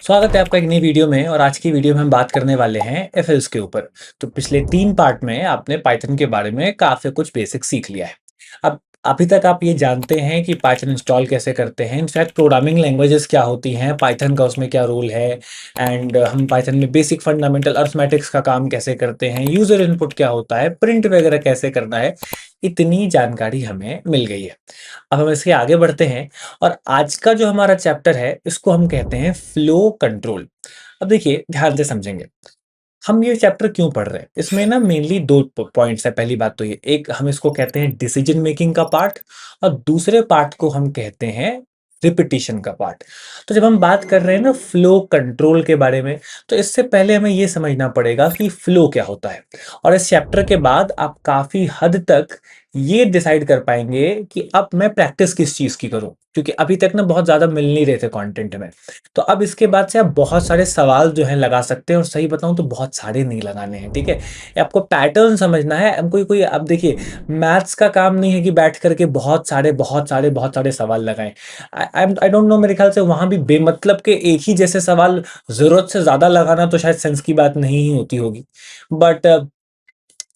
स्वागत है आपका एक नई वीडियो में। और आज की वीडियो में हम बात करने वाले हैं एफएल्स के ऊपर। तो पिछले 3 पार्ट में आपने पाइथन के बारे में काफ़ी कुछ बेसिक सीख लिया है। अब अभी तक आप ये जानते हैं कि पाइथन इंस्टॉल कैसे करते हैं, इनफैक्ट प्रोग्रामिंग लैंग्वेजेस क्या होती हैं, पाइथन का उसमें क्या रोल है, एंड हम पाइथन में बेसिक फंडामेंटल अरिथमेटिक्स का काम कैसे करते हैं, यूज़र इनपुट क्या होता है, प्रिंट वगैरह कैसे करना है। इतनी जानकारी हमें मिल गई है। अब हम इसके आगे बढ़ते हैं और आज का जो हमारा चैप्टर है इसको हम कहते हैं फ्लो कंट्रोल। अब देखिए ध्यान से समझेंगे, हम ये चैप्टर क्यों पढ़ रहे हैं। इसमें ना मेनली दो पॉइंट्स है। पहली बात तो ये, एक हम इसको कहते हैं डिसीजन मेकिंग का पार्ट, और दूसरे पार्ट को हम कहते हैं रिपीटिशन का पार्ट। तो जब हम बात कर रहे हैं ना फ्लो कंट्रोल के बारे में, तो इससे पहले हमें ये समझना पड़ेगा कि फ्लो क्या होता है। और इस चैप्टर के बाद आप काफी हद तक ये डिसाइड कर पाएंगे कि अब मैं प्रैक्टिस किस चीज की करूं, क्योंकि अभी तक ना बहुत ज्यादा मिल नहीं रहे थे कंटेंट में। तो अब इसके बाद से आप बहुत सारे सवाल जो हैं लगा सकते हैं, और सही बताऊं तो बहुत सारे नहीं लगाने हैं, ठीक है। ये आपको पैटर्न समझना है। अब कोई कोई अब देखिए, मैथ्स का काम नहीं है कि बैठ करके बहुत सारे सवाल लगाएं। आई डोंट नो, मेरे ख्याल से वहां भी बेमतलब के एक ही जैसे सवाल जरूरत से ज्यादा लगाना तो शायद सेंस की बात नहीं ही होती होगी। बट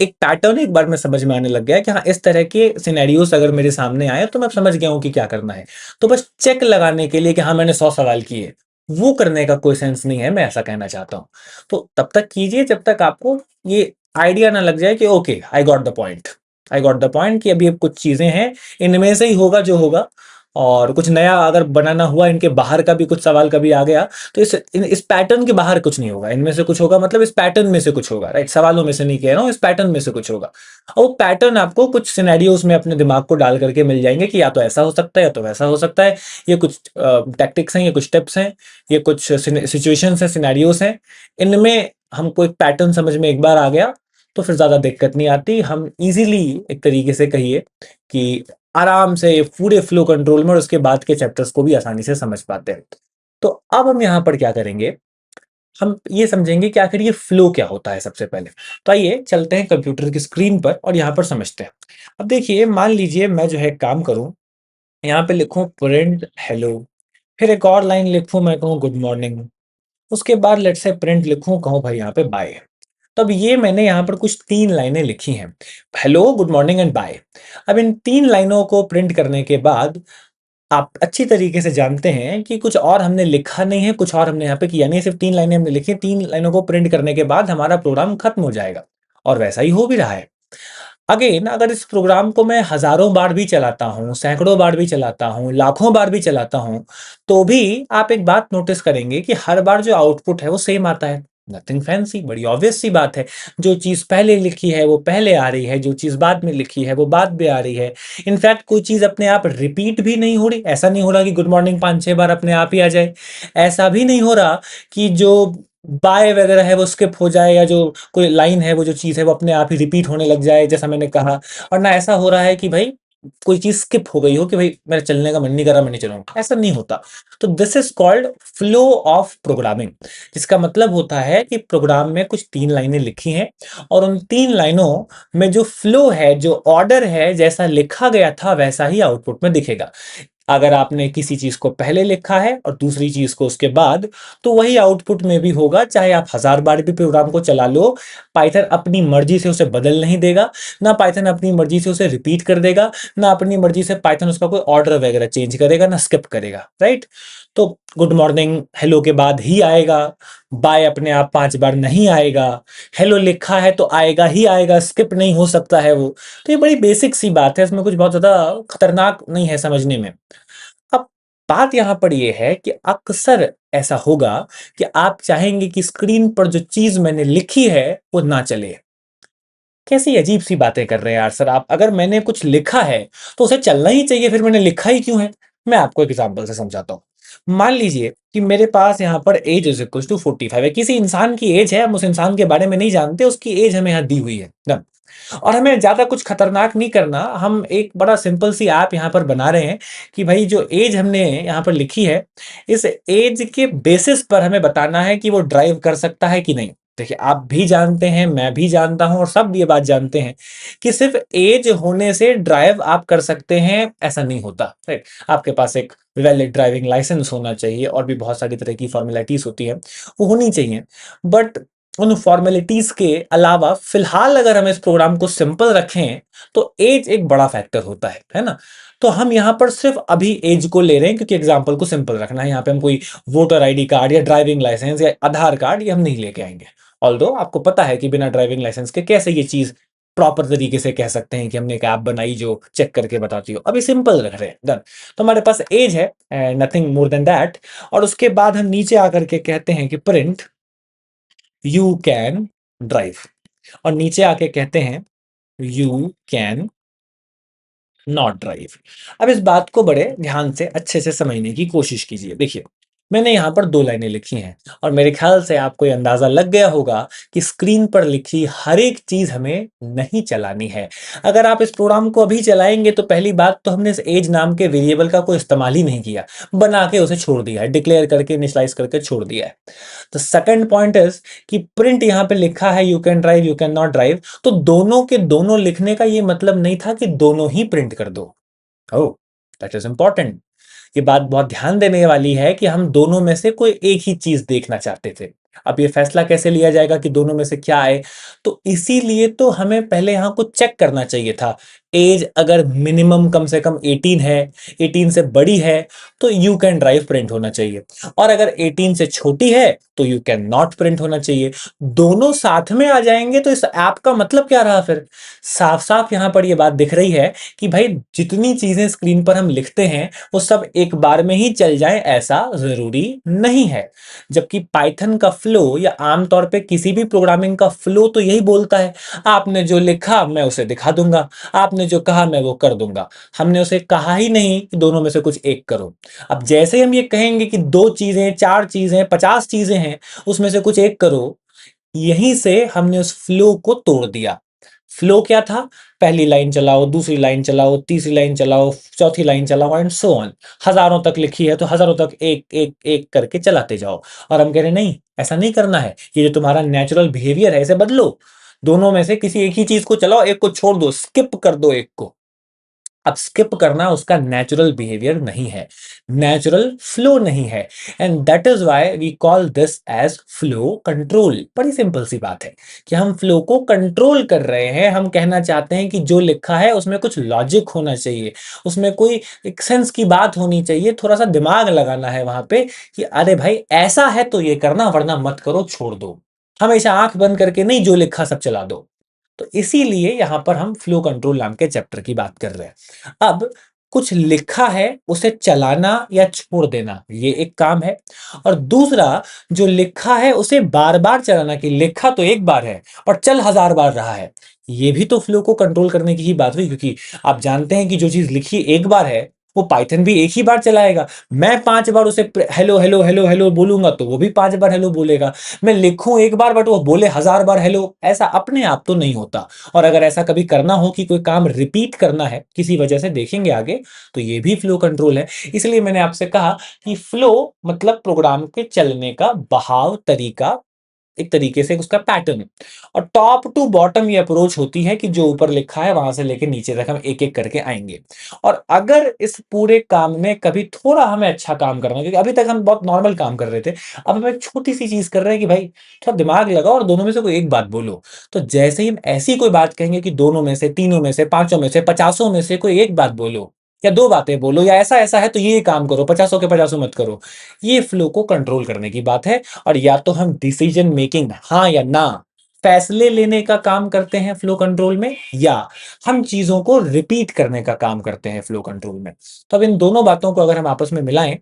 एक पैटर्न एक बार में समझ में आने लग गया है कि हाँ, इस तरह के सिनेरियोस अगर मेरे सामने आए तो मैं समझ गया हूँ कि क्या करना है। तो बस चेक लगाने के लिए कि हाँ मैंने 100 सवाल किए, वो करने का कोई सेंस नहीं है, मैं ऐसा कहना चाहता हूँ। तो तब तक कीजिए जब तक आपको ये आइडिया ना लग जाए कि okay I got the point कि अभी अब कुछ चीजें हैं, इनमें से ही होगा जो होगा। और कुछ नया अगर बनाना हुआ, इनके बाहर का भी कुछ सवाल कभी आ गया, तो इस पैटर्न के बाहर कुछ नहीं होगा, इनमें से कुछ होगा, मतलब इस पैटर्न में से कुछ होगा, राइट। सवालों में से नहीं कह रहा हूँ, इस पैटर्न में से कुछ होगा। और वो पैटर्न आपको कुछ सिनेरियोस में अपने दिमाग को डाल करके मिल जाएंगे कि या तो ऐसा हो सकता है या तो वैसा हो सकता है। ये कुछ टैक्टिक्स हैं, ये कुछ टिप्स हैं, ये कुछ सिचुएशंस हैं, सिनेरियोस हैं। इनमें हमको एक पैटर्न समझ में एक बार आ गया तो फिर ज्यादा दिक्कत नहीं आती। हम इजीली, एक तरीके से कहिए कि आराम से पूरे फ्लो कंट्रोल में और उसके बाद के चैप्टर्स को भी आसानी से समझ पाते हैं। तो अब हम यहाँ पर क्या करेंगे, हम ये समझेंगे कि आखिर ये फ्लो क्या होता है सबसे पहले। तो आइए चलते हैं कंप्यूटर की स्क्रीन पर और यहाँ पर समझते हैं। अब देखिए, मान लीजिए मैं जो है काम करूँ, यहाँ पे लिखूँ प्रिंट हेलो, फिर एक और लाइन लिखूँ, मैं कहूँ गुड मॉर्निंग, उसके बाद लेट्स से प्रिंट लिखूँ, कहूँ भाई यहाँ पे बाय। तो अब ये मैंने यहाँ पर कुछ 3 लाइनें लिखी हैं, hello, good morning and bye. अब इन 3 लाइनों को प्रिंट करने के बाद आप अच्छी तरीके से जानते हैं कि कुछ और हमने लिखा नहीं है, कुछ और हमने यहाँ पे किया नहीं है, सिर्फ 3 लाइनें हमने लिखी हैं। 3 लाइनों को प्रिंट करने के बाद हमारा प्रोग्राम खत्म हो जाएगा, और वैसा ही हो भी रहा है। अगेन, अगर इस प्रोग्राम को मैं हज़ारों बार भी चलाता हूँ, सैकड़ों बार भी चलाता हूँ, लाखों बार भी चलाता हूँ, तो भी आप एक बात नोटिस करेंगे कि हर बार जो आउटपुट है वो सेम आता है। नथिंग फैंसी, बड़ी ऑब्वियस सी बात है। जो चीज़ पहले लिखी है वो पहले आ रही है, जो चीज़ बाद में लिखी है वो बाद में आ रही है। इनफैक्ट कोई चीज़ अपने आप रिपीट भी नहीं हो रही। ऐसा नहीं हो रहा कि गुड मॉर्निंग 5-6 बार अपने आप ही आ जाए। ऐसा भी नहीं हो रहा कि जो बाय वगैरह है वो स्किप हो जाए, या जो कोई लाइन है, वो जो चीज़ है वो अपने आप ही रिपीट होने लग जाए, जैसा मैंने कहा। और ना ऐसा हो रहा है कि भाई कोई चीज़ स्किप हो गई हो कि भाई मेरा चलने का मन नहीं कर रहा, मैं नहीं चलूँगा, ऐसा नहीं होता। तो this is called flow of programming, जिसका मतलब होता है कि प्रोग्राम में कुछ 3 लाइनें लिखी हैं, और उन 3 लाइनों में जो फ्लो है, जो ऑर्डर है, जैसा लिखा गया था वैसा ही आउटपुट में दिखेगा। अगर आपने किसी चीज को पहले लिखा है और दूसरी चीज को उसके बाद, तो वही आउटपुट में भी होगा, चाहे आप 1000 बार भी प्रोग्राम को चला लो। पाइथन अपनी मर्जी से उसे बदल नहीं देगा, ना पाइथन अपनी मर्जी से उसे रिपीट कर देगा, ना अपनी मर्जी से पाइथन उसका कोई ऑर्डर वगैरह चेंज करेगा, ना स्किप करेगा, राइट। तो गुड मॉर्निंग हेलो के बाद ही आएगा, बाय अपने आप 5 बार नहीं आएगा, हेलो लिखा है तो आएगा ही आएगा, स्किप नहीं हो सकता है वो। तो ये बड़ी बेसिक सी बात है, इसमें कुछ बहुत ज्यादा खतरनाक नहीं है समझने में। अब बात यहाँ पर ये है कि अक्सर ऐसा होगा कि आप चाहेंगे कि स्क्रीन पर जो चीज मैंने लिखी है वो ना चले। कैसी अजीब सी बातें कर रहे हैं यार सर आप। अगर मैंने कुछ लिखा है तो उसे चलना ही चाहिए, फिर मैंने लिखा ही क्यों है। मैं आपको एक एग्जांपल से समझाता हूँ। मान लीजिए कि मेरे पास यहाँ पर एज इज इक्वल टू 45 है, किसी इंसान की एज है, हम उस इंसान के बारे में नहीं जानते, उसकी एज हमें यहाँ दी हुई है डन। और हमें ज्यादा कुछ खतरनाक नहीं करना, हम एक बड़ा सिंपल सी ऐप यहाँ पर बना रहे हैं कि भाई जो एज हमने यहाँ पर लिखी है, इस एज के बेसिस पर हमें बताना है कि वो ड्राइव कर सकता है कि नहीं। देखिए, आप भी जानते हैं, मैं भी जानता हूं, और सब ये बात जानते हैं कि सिर्फ एज होने से ड्राइव आप कर सकते हैं ऐसा नहीं होता, राइट। आपके पास एक वैलिड ड्राइविंग लाइसेंस होना चाहिए और भी बहुत सारी तरह की फॉर्मेलिटीज होती हैं, वो होनी चाहिए। बट उन फॉर्मेलिटीज के अलावा फिलहाल अगर हम इस प्रोग्राम को सिंपल रखें तो एज एक बड़ा फैक्टर होता है ना। तो हम यहाँ पर सिर्फ अभी एज को ले रहे हैं क्योंकि एग्जाम्पल को सिंपल रखना है। यहाँ पे हम कोई वोटर आईडी कार्ड या ड्राइविंग लाइसेंस या आधार कार्ड ये हम नहीं लेके आएंगे। ऑल्दो आपको पता है कि बिना ड्राइविंग लाइसेंस के कैसे ये चीज प्रॉपर तरीके से कह सकते हैं कि हमने एक ऐप बनाई जो चेक करके बताती हो। अभी सिंपल रख रहे हैं, डन। तो हमारे पास एज है, नथिंग मोर देन दैट। और उसके बाद हम नीचे आकर के कहते हैं कि प्रिंट यू कैन ड्राइव, और नीचे आके कहते हैं यू कैन नॉट ड्राइव। अब इस बात को बड़े ध्यान से अच्छे से समझने की कोशिश कीजिए। देखिए, मैंने यहाँ पर 2 लाइनें लिखी हैं और मेरे ख्याल से आपको ये अंदाजा लग गया होगा कि स्क्रीन पर लिखी हर एक चीज हमें नहीं चलानी है। अगर आप इस प्रोग्राम को अभी चलाएंगे तो पहली बात तो हमने इस एज नाम के वेरिएबल का कोई इस्तेमाल ही नहीं किया, बना के उसे छोड़ दिया है, डिक्लेयर करके इनिशियलाइज करके छोड़ दिया है। तो सेकंड पॉइंट इज कि प्रिंट यहाँ पे लिखा है you can drive you can not drive, तो दोनों के दोनों लिखने का ये मतलब नहीं था कि दोनों ही प्रिंट कर दो। ओह, दैट इज इंपॉर्टेंट। ये बात बहुत ध्यान देने वाली है कि हम दोनों में से कोई एक ही चीज देखना चाहते थे। अब ये फैसला कैसे लिया जाएगा कि दोनों में से क्या आए? तो इसीलिए तो हमें पहले यहां को चेक करना चाहिए था। एज अगर मिनिमम कम से कम 18 है, 18 से बड़ी है, तो यू कैन ड्राइव प्रिंट होना चाहिए। और अगर 18 से छोटी है तो यू कैन नॉट प्रिंट होना चाहिए। दोनों साथ में आ जाएंगे तो इस ऐप का मतलब क्या रहा फिर? साफ साफ यहां पर यह बात दिख रही है कि भाई जितनी चीजें स्क्रीन पर हम लिखते हैं वो सब एक बार में ही चल जाए ऐसा जरूरी नहीं है। जबकि पाइथन का फ्लो या आमतौर पे किसी भी प्रोग्रामिंग का फ्लो तो यही बोलता है, आपने जो लिखा मैं उसे दिखा दूंगा, आपने जो कहा मैं वो कर दूंगा। हमने उसे कहा ही नहीं कि दोनों में से कुछ एक करो। अब जैसे हम ये कहेंगे कि 2 चीजें, 4 चीजें, 50 चीजें हैं, उसमें से कुछ एक करो, यहीं से हमने उस फ्लो को तोड़ दिया। फ्लो क्या था? पहली लाइन चलाओ, दूसरी लाइन चलाओ, तीसरी लाइन चलाओ, चौथी लाइन चलाओ एंड सो ऑन। हजारों तक लिखी है तो हजारों तक एक एक एक करके चलाते जाओ। और हम कह रहे नहीं, ऐसा नहीं करना है, ये जो तुम्हारा नेचुरल बिहेवियर है इसे बदलो। दोनों में से किसी एक ही चीज को चलाओ, एक को छोड़ दो, स्किप कर दो एक को। अब स्किप करना उसका नेचुरल बिहेवियर नहीं है, नेचुरल फ्लो नहीं है। And that is why we call this as flow control. बड़ी सिंपल सी बात है कि हम फ्लो को कंट्रोल कर रहे हैं। हम कहना चाहते हैं कि जो लिखा है उसमें कुछ लॉजिक होना चाहिए, उसमें कोई एक सेंस की बात होनी चाहिए, थोड़ा सा दिमाग लगाना है वहां पे कि अरे भाई ऐसा है तो ये करना, वरना मत करो, छोड़ दो। हमेशा आंख बंद करके नहीं जो लिखा सब चला दो। तो इसीलिए यहां पर हम फ्लो कंट्रोल नाम के चैप्टर की बात कर रहे हैं। अब कुछ लिखा है उसे चलाना या छोड़ देना ये एक काम है, और दूसरा जो लिखा है उसे बार बार चलाना, कि लिखा तो एक बार है और चल हजार बार रहा है, ये भी तो फ्लो को कंट्रोल करने की ही बात हुई। क्योंकि आप जानते हैं कि जो चीज लिखी एक बार है वो पाइथन भी एक ही बार चलाएगा। मैं 5 बार उसे हेलो हेलो हेलो हेलो बोलूंगा तो वो भी 5 बार हेलो बोलेगा। मैं लिखूं एक बार बट वो बोले 1000 बार हेलो, ऐसा अपने आप तो नहीं होता। और अगर ऐसा कभी करना हो कि कोई काम रिपीट करना है किसी वजह से, देखेंगे आगे, तो ये भी फ्लो कंट्रोल है। इसलिए मैंने आपसे कहा कि फ्लो मतलब प्रोग्राम के चलने का बहाव, तरीका, एक तरीके से उसका पैटर्न। और टॉप टू बॉटम ये अप्रोच होती है कि जो ऊपर लिखा है वहां से लेके नीचे तक हम एक एक करके आएंगे। और अगर इस पूरे काम में कभी थोड़ा हमें अच्छा काम करना है, क्योंकि अभी तक हम बहुत नॉर्मल काम कर रहे थे, अब हम एक छोटी सी चीज कर रहे हैं कि भाई थोड़ा दिमाग लगाओ और दोनों में से कोई एक बात बोलो। तो जैसे ही हम ऐसी कोई बात कहेंगे कि दोनों में से, तीनों में से, पांचों में से, पचासों में से कोई एक बात बोलो, या 2 बातें बोलो, या ऐसा ऐसा है तो ये काम करो, पचासों के पचासों मत करो, ये फ्लो को कंट्रोल करने की बात है। और या तो हम डिसीजन मेकिंग, हाँ या ना, फैसले लेने का काम करते हैं फ्लो कंट्रोल में, या हम चीजों को रिपीट करने का काम करते हैं फ्लो कंट्रोल में। तो अब इन दोनों बातों को अगर हम आपस में मिलाएं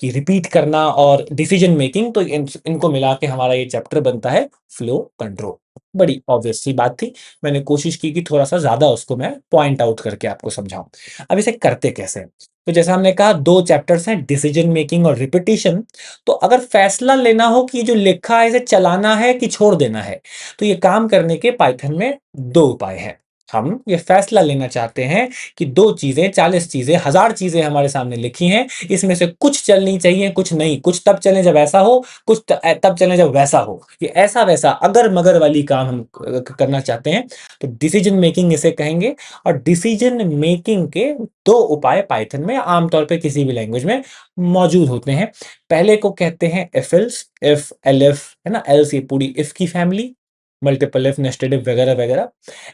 कि रिपीट करना और डिसीजन मेकिंग, तो इनको मिला के हमारा ये चैप्टर बनता है फ्लो कंट्रोल। बड़ी ऑब्वियस सी बात थी, मैंने कोशिश की कि थोड़ा सा ज्यादा उसको मैं पॉइंट आउट करके आपको समझाऊं। अब इसे करते कैसे हैं? तो जैसा हमने कहा 2 चैप्टर्स हैं, डिसीजन मेकिंग और रिपीटिशन। तो अगर फैसला लेना हो कि जो लिखा है इसे चलाना है कि छोड़ देना है, तो ये काम करने के पाइथन में 2 उपाय हैं। हम ये फैसला लेना चाहते हैं कि 2 चीज़ें, 40 चीज़ें, 1000 चीज़ें हमारे सामने लिखी हैं, इसमें से कुछ चलनी चाहिए, कुछ नहीं। कुछ तब चले जब ऐसा हो, कुछ तब चले जब वैसा हो। ये ऐसा-वैसा, अगर-मगर वाली काम हम करना चाहते हैं, तो डिसीजन मेकिंग इसे कहेंगे। और डिसीजन मेकिंग के 2 उपाय पाइथन में आमतौर पे किसी भी लैंग्वेज में मौजूद होते हैं। पहले को कहते हैं इफ एल्स, इफ, एलिफ, है ना? एल्स ये पूरी इफ की family, multiple if, nested if वगैरह-वगैरह।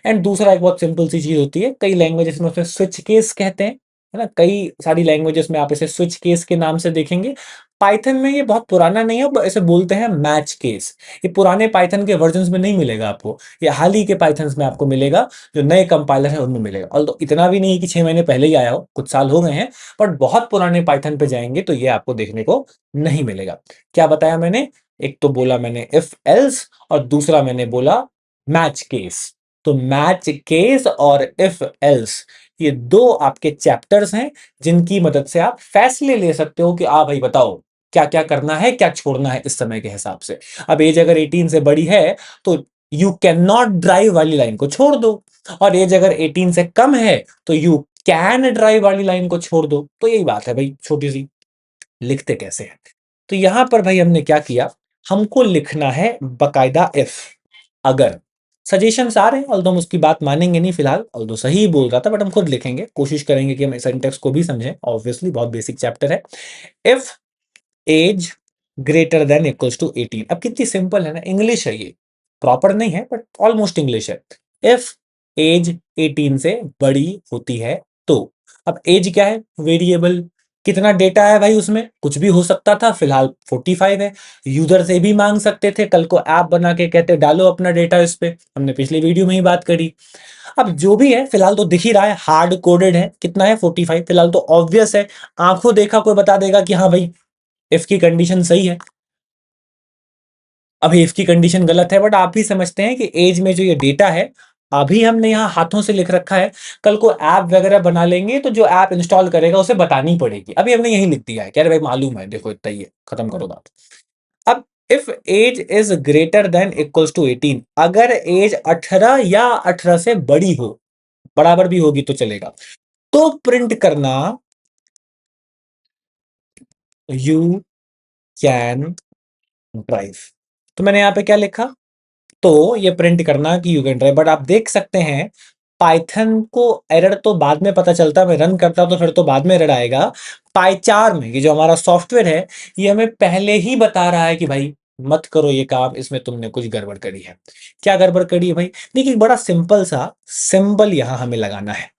एंड दूसरा एक बहुत सिंपल सी चीज़ होती है, कई लैंग्वेजेस में उसे स्विच केस कहते हैं, है ना? कई सारी लैंग्वेजेस में आप इसे स्विच केस के नाम से देखेंगे। पाइथन में ये बहुत पुराना नहीं है, इसे बोलते हैं मैच केस। ये पुराने पाइथन के वर्जन्स में नहीं मिलेगा आपको, ये हाल ही के पाइथन्स में आपको मिलेगा, जो नए कंपाइलर है उनमें मिलेगा। ऑल्दो इतना भी नहीं कि 6 महीने पहले ही आया हो, कुछ साल हो गए हैं, बट बहुत पुराने पाइथन पे जाएँगे तो ये आपको देखने को नहीं मिलेगा। क्या बताया मैंने? एक तो बोला मैंने इफ एल्स और दूसरा मैंने बोला मैच केस। तो मैच केस और इफ एल्स, ये 2 आपके चैप्टर्स हैं, जिनकी मदद से आप फैसले ले सकते हो कि भाई बताओ, क्या-क्या करना है, क्या छोड़ना है इस समय के हिसाब से। अब एज अगर 18 से बड़ी है, तो यू कैन नॉट ड्राइव वाली लाइन को छोड़ दो, और एज अगर 18 से कम है, तो यू कैन ड्राइव वाली लाइन को छोड़ दो। तो यही बात है भाई, छोटी-सी। लिखते कैसे हैं? तो यहां पर भाई हमने क्या किया, हमको लिखना है बकायदा इफ, अगर। सजेशंस आ रहे हैं, ऑल्दो हम उसकी बात मानेंगे नहीं फिलहाल, ऑल्दो सही ही बोल रहा था, बट हम खुद लिखेंगे, कोशिश करेंगे कि हम सिंटैक्स को भी समझें। ऑब्वियसली बहुत बेसिक चैप्टर है। If age greater than equals to 18। अब कितनी सिंपल है ना, इंग्लिश है ये, प्रॉपर नहीं है बट ऑलमोस्ट इंग्लिश है। इफ एज 18 से बड़ी होती है तो, अब एज क्या है, वेरिएबल। कितना डेटा है भाई उसमें, कुछ भी हो सकता था, फिलहाल 45 है। यूजर से भी मांग सकते थे, कल को ऐप बना के कहते डालो अपना डेटा इस पे, हमने पिछले वीडियो में ही बात करी। अब जो भी है फिलहाल तो दिख ही रहा है, हार्ड कोडेड है, कितना है 45, फिलहाल तो ऑब्वियस है, आंखों देखा कोई बता देगा कि हाँ भाई इफ की कंडीशन सही है। अभी इफ की कंडीशन गलत है, बट आप भी समझते हैं कि एज में जो ये डेटा है, अभी हमने यहाँ हाथों से लिख रखा है, कल को ऐप वगैरह बना लेंगे तो जो ऐप इंस्टॉल करेगा उसे बतानी पड़ेगी। अभी हमने यही लिख दिया है, कह रहे भाई मालूम है, देखो इतना ही है, खत्म करो बात। अब if age is greater than equals to 18, अगर एज 18 या 18 से बड़ी हो, बराबर भी होगी तो चलेगा, तो प्रिंट करना यू कैन ड्राइव। तो मैंने यहाँ पे क्या लिखा, तो ये प्रिंट करना कि यू कैन ड्राइव। बट आप देख सकते हैं पाइथन को एरर तो बाद में पता चलता है, मैं रन करता तो फिर तो बाद में एरर आएगा। पाइचार में ये जो हमारा सॉफ्टवेयर है, ये हमें पहले ही बता रहा है कि भाई मत करो ये काम, इसमें तुमने कुछ गड़बड़ करी है। क्या गड़बड़ करी है भाई? देखिए बड़ा सिंपल सा सिंबल यहां हमें लगाना है,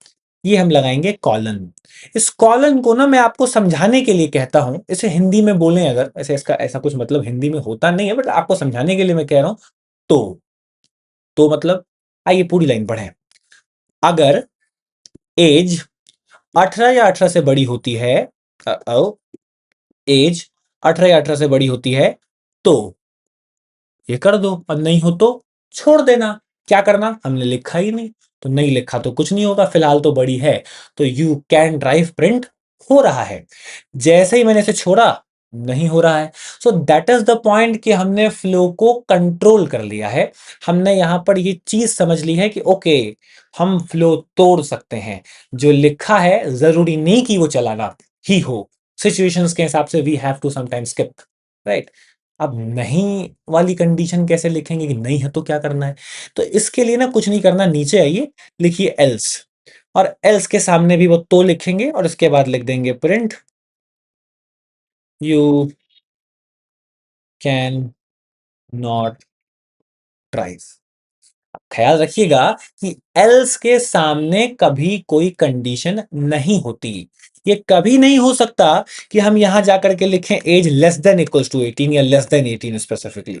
ये हम लगाएंगे कॉलन। इस कॉलन को ना मैं आपको समझाने के लिए कहता हूं, इसे हिंदी में बोलें अगर, ऐसे इसका ऐसा कुछ मतलब हिंदी में होता नहीं है, बट आपको समझाने के लिए मैं कह रहा हूं। तो मतलब आइए पूरी लाइन पढ़ें। अगर एज 18 या 18 से बड़ी होती है, एज 18 या 18 से बड़ी होती है तो ये कर दो, और नहीं हो तो छोड़ देना। क्या करना, हमने लिखा ही नहीं, तो नहीं लिखा तो कुछ नहीं होगा, फिलहाल तो बड़ी है, तो यू कैन ड्राइव प्रिंट हो रहा है। जैसे ही मैंने इसे छोड़ा, नहीं हो रहा है। So that is the point कि हमने फ्लो को कंट्रोल कर लिया है। हमने यहां पर ये चीज समझ ली है कि ओके, हम फ्लो तोड़ सकते हैं, जो लिखा है जरूरी नहीं कि वो चलाना ही हो, सिचुएशंस के हिसाब से we have to sometimes skip, right. अब नहीं वाली कंडीशन कैसे लिखेंगे कि नहीं है तो क्या करना है? तो इसके लिए ना कुछ नहीं करना, नीचे आइए, लिखिए एल्स, और एल्स के सामने भी वो तो लिखेंगे और इसके बाद लिख देंगे print you can not drive. ख्याल रखिएगा कि एल्स के सामने कभी कोई कंडीशन नहीं होती। ये कभी नहीं हो सकता कि हम यहां जाकर के लिखें age less than equals to 18 या लेस देन 18 स्पेसिफिकली,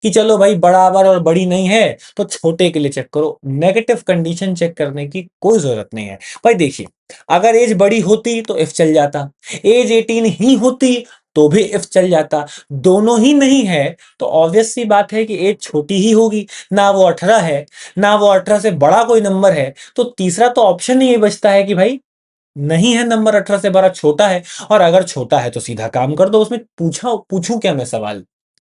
कि चलो भाई बराबर और बड़ी नहीं है तो छोटे के लिए चेक करो। नेगेटिव कंडीशन चेक करने की कोई जरूरत नहीं है भाई। देखिए अगर एज बड़ी होती तो इफ चल जाता, एज 18 ही होती तो भी इफ चल जाता, दोनों ही नहीं है तो ऑब्वियस सी बात है कि एज छोटी ही होगी। ना वो 18 है, ना वो 18 से बड़ा कोई नंबर है, तो तीसरा तो ऑप्शन ही ये बचता है कि भाई नहीं है नंबर, 18 से बड़ा छोटा है। और अगर छोटा है तो सीधा काम कर दो, उसमें पूछूं क्या मैं सवाल?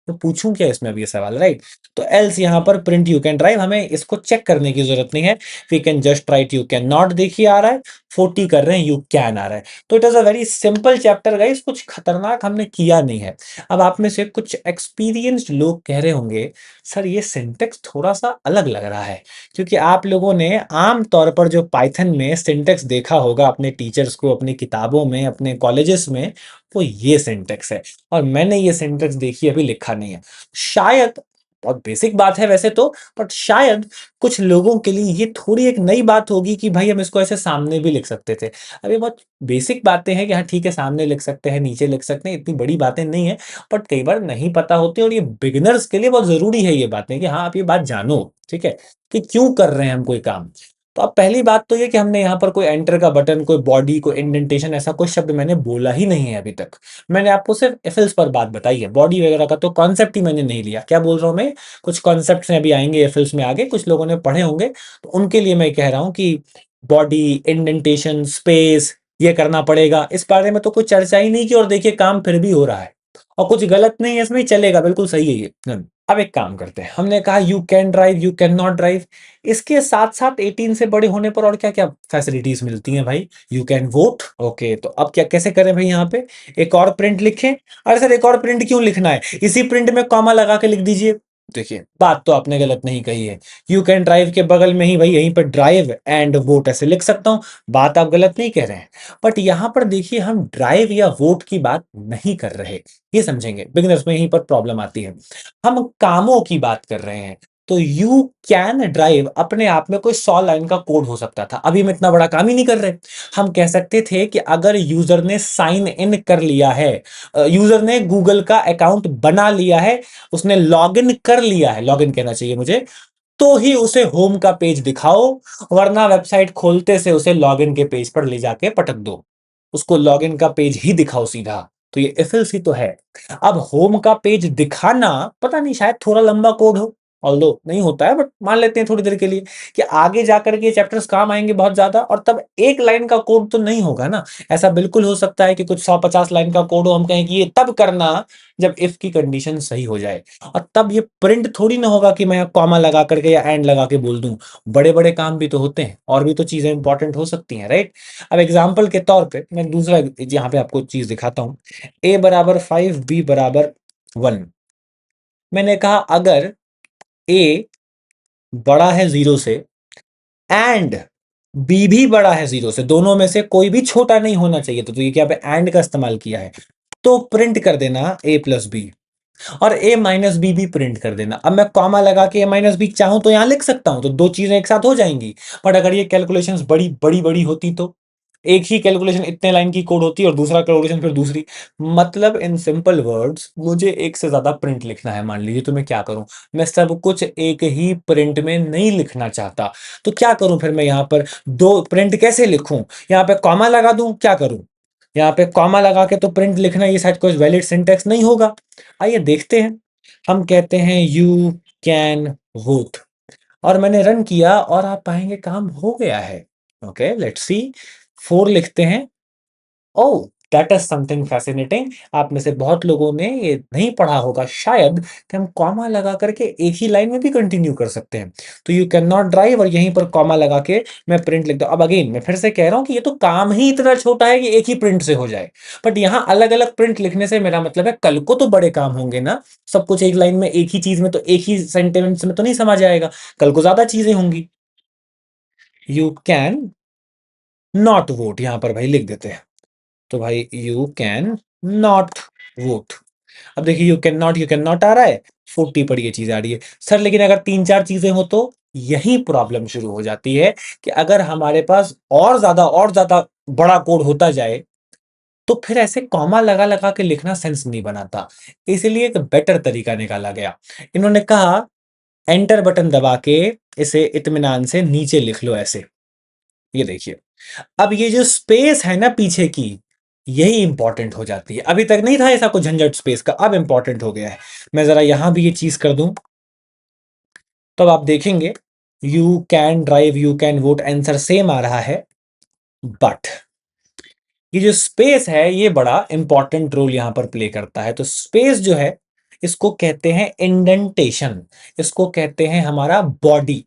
तो पूछूं क्या इसमें अब ये सवाल, राइट? तो एल्स यहाँ पर प्रिंट यू कैन ड्राइव, हमें इसको चेक करने की जरूरत नहीं है। We can just write you can not, देखिए आ रहा है, 40 कर रहे हैं, यू कैन आ रहा है। तो it is a very simple chapter guys, कुछ खतरनाक हमने किया नहीं है। अब आप में से कुछ एक्सपीरियंस्ड लोग कह रहे होंगे सर ये सिंटेक्स थोड़ा सा अलग लग रहा है, क्योंकि आप लोगों ने आम तौर पर जो पाइथन में सिंटेक्स देखा होगा अपने टीचर्स को, अपनी किताबों में, अपने कॉलेजेस में, वो ये सिंटेक्स है, और मैंने ये सिंटेक्स देखी अभी लिखा नहीं है। शायद बहुत बेसिक बात है वैसे तो, बट शायद कुछ लोगों के लिए ये थोड़ी एक नई बात होगी कि भाई हम इसको ऐसे सामने भी लिख सकते थे। अब ये बहुत बेसिक बातें हैं कि हाँ ठीक है, सामने लिख सकते हैं, नीचे लिख सकते हैं, इतनी बड़ी बातें नहीं है, बट कई बार नहीं पता होती, और ये बिगिनर्स के लिए बहुत जरूरी है ये बातें कि हाँ आप ये बात जानो, ठीक है, कि क्यों कर रहे हैं हम कोई काम। तो अब पहली बात तो ये कि हमने यहाँ पर कोई एंटर का बटन, कोई बॉडी, कोई इंडेंटेशन, ऐसा कोई शब्द मैंने बोला ही नहीं है अभी तक। मैंने आपको सिर्फ एफएल्स पर बात बताई है, बॉडी वगैरह का तो कॉन्सेप्ट ही मैंने नहीं लिया। क्या बोल रहा हूँ मैं, कुछ कॉन्सेप्ट में अभी आएंगे एफएल्स में, आगे कुछ लोगों ने पढ़े होंगे, तो उनके लिए मैं कह रहा हूँ कि बॉडी, इंडेंटेशन, स्पेस, ये करना पड़ेगा, इस बारे में तो कोई चर्चा ही नहीं की, और देखिए काम फिर भी हो रहा है, और कुछ गलत नहीं है इसमें, चलेगा, बिल्कुल सही है ये। अब एक काम करते हैं, हमने कहा you can drive, you can not drive, इसके साथ साथ 18 से बड़े होने पर और क्या क्या फैसिलिटीज मिलती हैं भाई? यू कैन वोट, ओके, तो अब क्या कैसे करें भाई? यहाँ पे एक और प्रिंट लिखें। अरे सर एक और प्रिंट क्यों लिखना है, इसी प्रिंट में कॉमा लगा के लिख दीजिए। देखिए बात तो आपने गलत नहीं कही है, यू कैन ड्राइव के बगल में ही भाई यहीं पर ड्राइव एंड वोट ऐसे लिख सकता हूं, बात आप गलत नहीं कह रहे हैं। बट यहां पर देखिए हम ड्राइव या वोट की बात नहीं कर रहे, ये समझेंगे, बिगिनर्स में यहीं पर प्रॉब्लम आती है, हम कामों की बात कर रहे हैं। तो यू कैन ड्राइव अपने आप में कोई 100 लाइन का कोड हो सकता था, अभी हम इतना बड़ा काम ही नहीं कर रहे। हम कह सकते थे कि अगर यूजर ने साइन इन कर लिया है, यूजर ने गूगल का अकाउंट बना लिया है, उसने लॉग इन कर लिया है, लॉग इन कहना चाहिए मुझे, तो ही उसे होम का पेज दिखाओ, वरना वेबसाइट खोलते से उसे लॉगिन के पेज पर ले जाके पटक दो, उसको लॉगिन का पेज ही दिखाओ सीधा। तो ये एफएलसी तो है। अब होम का पेज दिखाना पता नहीं, शायद थोड़ा लंबा कोड हो, ऑल्दो नहीं होता है, बट मान लेते हैं थोड़ी देर के लिए कि आगे जाकर के चैप्टर्स काम आएंगे बहुत ज्यादा, और तब एक लाइन का कोड तो नहीं होगा ना। ऐसा बिल्कुल हो सकता है कि कुछ 150 लाइन का कोड हो, हम कहें कि ये तब करना जब इफ की कंडीशन सही हो जाए, और तब ये प्रिंट थोड़ी ना होगा कि मैं कॉमा लगा करके या एंड लगा के बोल दूं। बड़े बड़े काम भी तो होते हैं, और भी तो चीजें इंपॉर्टेंट हो सकती हैं, राइट? अब एग्जाम्पल के तौर पे मैं दूसरा यहाँ पे आपको चीज दिखाता हूँ, a बराबर 5, b बराबर 1। मैंने कहा अगर a बड़ा है 0 से एंड b भी बड़ा है 0 से, दोनों में से कोई भी छोटा नहीं होना चाहिए, तो ये क्या पे एंड का इस्तेमाल किया है, तो प्रिंट कर देना a प्लस बी, और a माइनस बी भी प्रिंट कर देना। अब मैं कॉमा लगा के a माइनस बी चाहूं तो यहां लिख सकता हूं, तो दो चीजें एक साथ हो जाएंगी। बट अगर ये कैलकुलेशंस बड़ी बड़ी बड़ी होती तो एक ही कैलकुलेशन इतने लाइन की कोड होती और दूसरा कैलकुलेशन फिर दूसरी। मतलब इन सिंपल वर्ड्स मुझे एक से ज्यादा प्रिंट लिखना है, मान लीजिए, तो मैं क्या करूं, मैं सब कुछ एक ही प्रिंट में नहीं लिखना चाहता, तो क्या करूं फिर मैं यहाँ पर दो प्रिंट कैसे लिखूं, यहाँ पे कॉमा लगा दूं, क्या करूं, यहाँ पे कॉमा लगा के तो प्रिंट लिखना ये शायद कोई वैलिड सिंटेक्स नहीं होगा। आइए देखते हैं, हम कहते हैं यू कैन वोट, और मैंने रन किया और आप पाएंगे काम हो गया है। ओके लेट्स सी, 4 लिखते हैं। Oh that is something fascinating, आप में से बहुत लोगों ने ये नहीं पढ़ा होगा शायद कि हम कॉमा लगा करके एक ही लाइन में भी कंटिन्यू कर सकते हैं। तो यू कैन नॉट ड्राइव और यहीं पर कॉमा लगा के मैं प्रिंट लिख दूं। अब अगेन मैं फिर से कह रहा हूं कि ये तो काम ही इतना छोटा है कि एक ही प्रिंट से हो जाए, बट यहाँ अलग अलग प्रिंट लिखने से मेरा मतलब है कल को तो बड़े काम होंगे ना, सब कुछ एक लाइन में एक ही चीज में, तो एक ही सेंटेंस में तो नहीं समझ आएगा, कल को ज्यादा चीजें होंगी। यू कैन नॉट वोट यहां पर भाई लिख देते हैं, तो भाई यू कैन नॉट वोट। अब देखिए यू कैन नॉट आ रहा है, 40 पर ये चीज आ रही है सर, लेकिन अगर तीन चार चीजें हो तो यही प्रॉब्लम शुरू हो जाती है कि अगर हमारे पास और ज्यादा बड़ा कोड होता जाए तो फिर ऐसे कॉमा लगा लगा के लिखना सेंस नहीं बनाता। इसलिए एक बेटर तरीका निकाला गया, इन्होंने कहा एंटर बटन दबा के इसे इत्मीनान से नीचे लिख लो ऐसे, ये देखिए। अब ये जो स्पेस है ना पीछे की, यही इंपॉर्टेंट हो जाती है, अभी तक नहीं था ऐसा कुछ झंझट स्पेस का, अब इंपॉर्टेंट हो गया है। मैं जरा यहां भी ये चीज कर दूं, तो अब आप देखेंगे you can drive, you can vote, answer same आ रहा है, बट ये जो स्पेस है ये बड़ा इंपॉर्टेंट रोल यहां पर प्ले करता है। तो स्पेस जो है इसको कहते हैं इंडेंटेशन, इसको कहते हैं हमारा बॉडी।